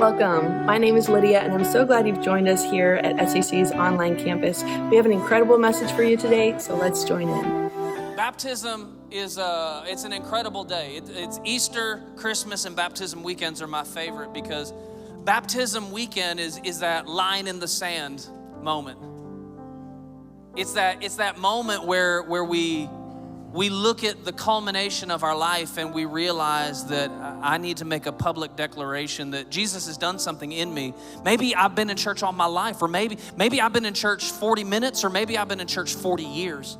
Welcome. My name is Lydia, and I'm so glad you've joined us here at SCC's online campus. We have an incredible message for you today, so let's join in. Baptism is it's an incredible day. It's Easter, Christmas, and baptism weekends are my favorite because baptism weekend is that line in the sand moment. It's that moment where we look at the culmination of our life and we realize that I need to make a public declaration that Jesus has done something in me. Maybe I've been in church all my life, or maybe I've been in church 40 minutes, or maybe I've been in church 40 years.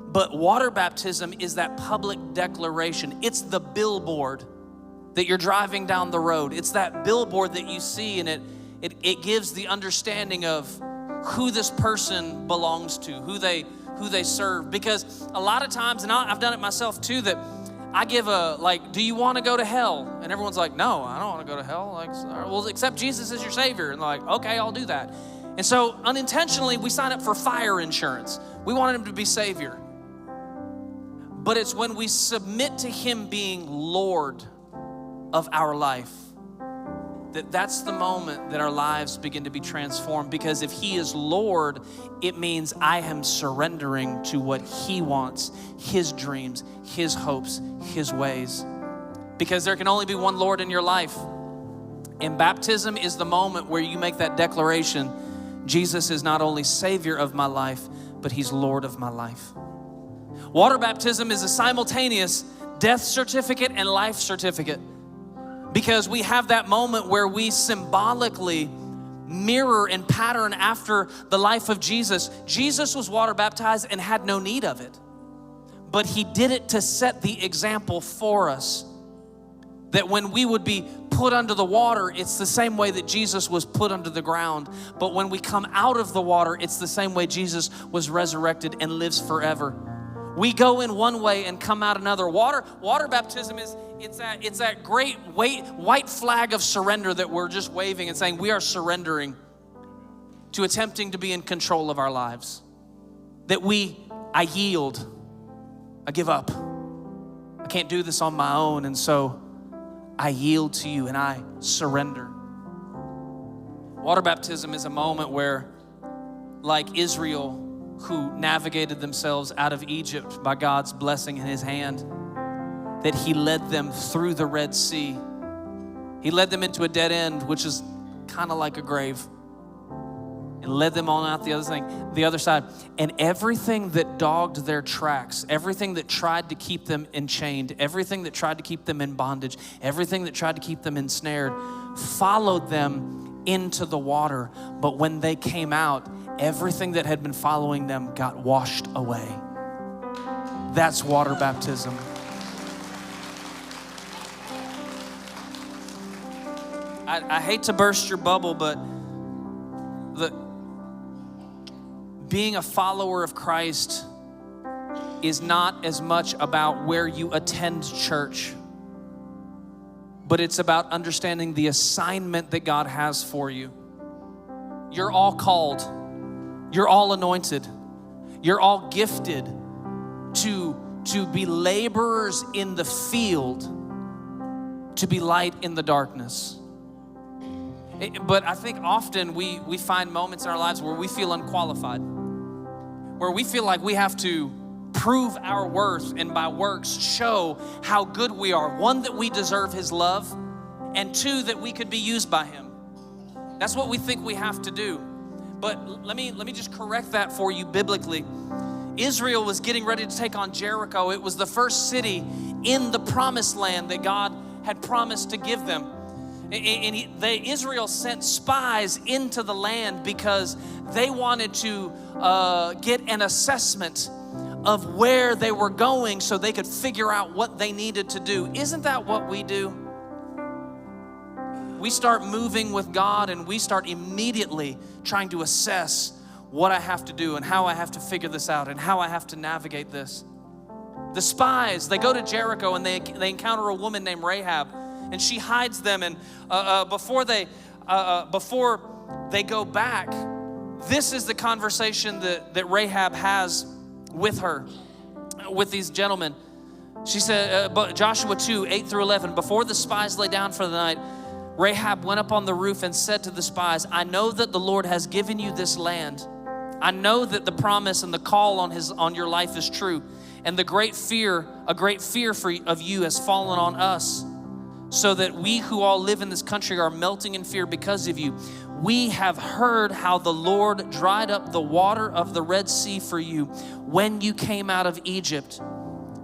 But water baptism is that public declaration. It's the billboard that you're driving down the road. It's that billboard that you see, and it gives the understanding of who this person belongs to, who they serve. Because a lot of times, and I've done it myself too, that I give do you want to go to hell? And everyone's like, no, I don't want to go to hell. Well, accept Jesus as your Savior. And like, okay, I'll do that. And so unintentionally, we sign up for fire insurance. We want him to be Savior. But it's when we submit to him being Lord of our life, that's the moment that our lives begin to be transformed. Because if he is Lord, it means I am surrendering to what he wants, his dreams, his hopes, his ways. Because there can only be one Lord in your life. And baptism is the moment where you make that declaration. Jesus is not only Savior of my life, but he's Lord of my life. Water baptism is a simultaneous death certificate and life certificate. Because we have that moment where we symbolically mirror and pattern after the life of Jesus. Jesus was water baptized and had no need of it. But he did it to set the example for us. That when we would be put under the water, it's the same way that Jesus was put under the ground. But when we come out of the water, it's the same way Jesus was resurrected and lives forever. We go in one way and come out another. Water baptism it's that great white flag of surrender that we're just waving and saying we are surrendering to attempting to be in control of our lives. That I yield, I give up. I can't do this on my own, and so I yield to you and I surrender. Water baptism is a moment where, like Israel, who navigated themselves out of Egypt by God's blessing in his hand, that he led them through the Red Sea. He led them into a dead end, which is kind of like a grave, and led them on out the other side. And everything that dogged their tracks, everything that tried to keep them enchained, everything that tried to keep them in bondage, everything that tried to keep them ensnared, followed them into the water. But when they came out, everything that had been following them got washed away. That's water baptism. I hate to burst your bubble, but being a follower of Christ is not as much about where you attend church, but it's about understanding the assignment that God has for you. You're all called. You're all anointed. You're all gifted to be laborers in the field, to be light in the darkness. But I think often we find moments in our lives where we feel unqualified, where we feel like we have to prove our worth and by works show how good we are. One, that we deserve his love, and two, that we could be used by him. That's what we think we have to do. But let me just correct that for you biblically. Israel was getting ready to take on Jericho. It was the first city in the promised land that God had promised to give them. And Israel sent spies into the land because they wanted to get an assessment of where they were going so they could figure out what they needed to do. Isn't that what we do? We start moving with God and we start immediately trying to assess what I have to do and how I have to figure this out and how I have to navigate this. The spies, they go to Jericho and they encounter a woman named Rahab, and she hides them. And before they go back, this is the conversation that Rahab has with these gentlemen. She said, Joshua 2, 8 through 11, before the spies lay down for the night, Rahab went up on the roof and said to the spies, I know that the Lord has given you this land. I know that the promise and the call on your life is true. And a great fear of you has fallen on us, so that we who all live in this country are melting in fear because of you. We have heard how the Lord dried up the water of the Red Sea for you when you came out of Egypt,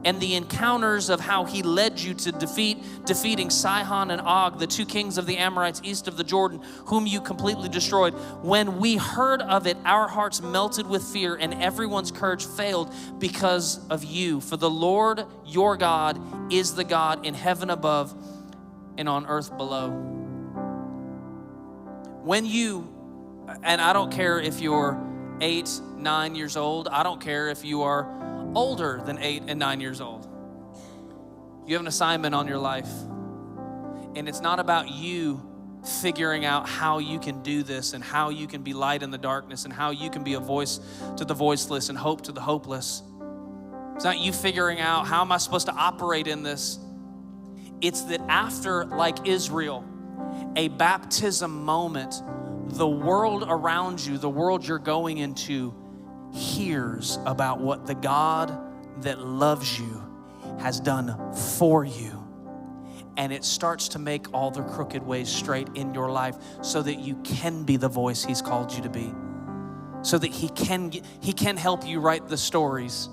and the encounters of how he led you to defeating Sihon and Og, the two kings of the Amorites east of the Jordan, whom you completely destroyed. When we heard of it, our hearts melted with fear, and everyone's courage failed because of you. For the Lord your God is the God in heaven above and on earth below. When you, and I don't care if you're 8, 9 years old, I don't care if you are older than 8 and 9 years old. You have an assignment on your life, and it's not about you figuring out how you can do this and how you can be light in the darkness and how you can be a voice to the voiceless and hope to the hopeless. It's not you figuring out how am I supposed to operate in this. It's that after, like Israel, a baptism moment, the world around you, the world you're going into, hears about what the God that loves you has done for you. And it starts to make all the crooked ways straight in your life so that you can be the voice he's called you to be. So that he can help you write the stories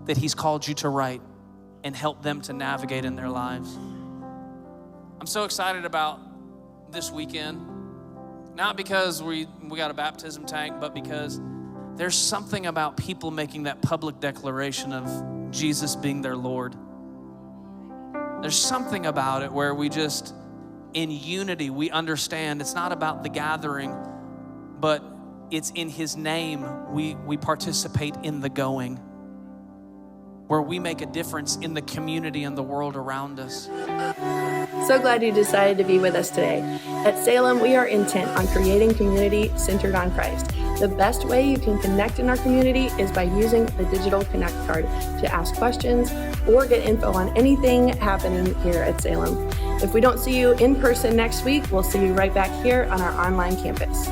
that he's called you to write and help them to navigate in their lives. I'm so excited about this weekend, not because we got a baptism tank, but because there's something about people making that public declaration of Jesus being their Lord. There's something about it where we just, in unity, we understand it's not about the gathering, but it's in his name we participate in the going, where we make a difference in the community and the world around us. So glad you decided to be with us today. At Salem, we are intent on creating community centered on Christ. The best way you can connect in our community is by using the digital Connect card to ask questions or get info on anything happening here at Salem. If we don't see you in person next week, we'll see you right back here on our online campus.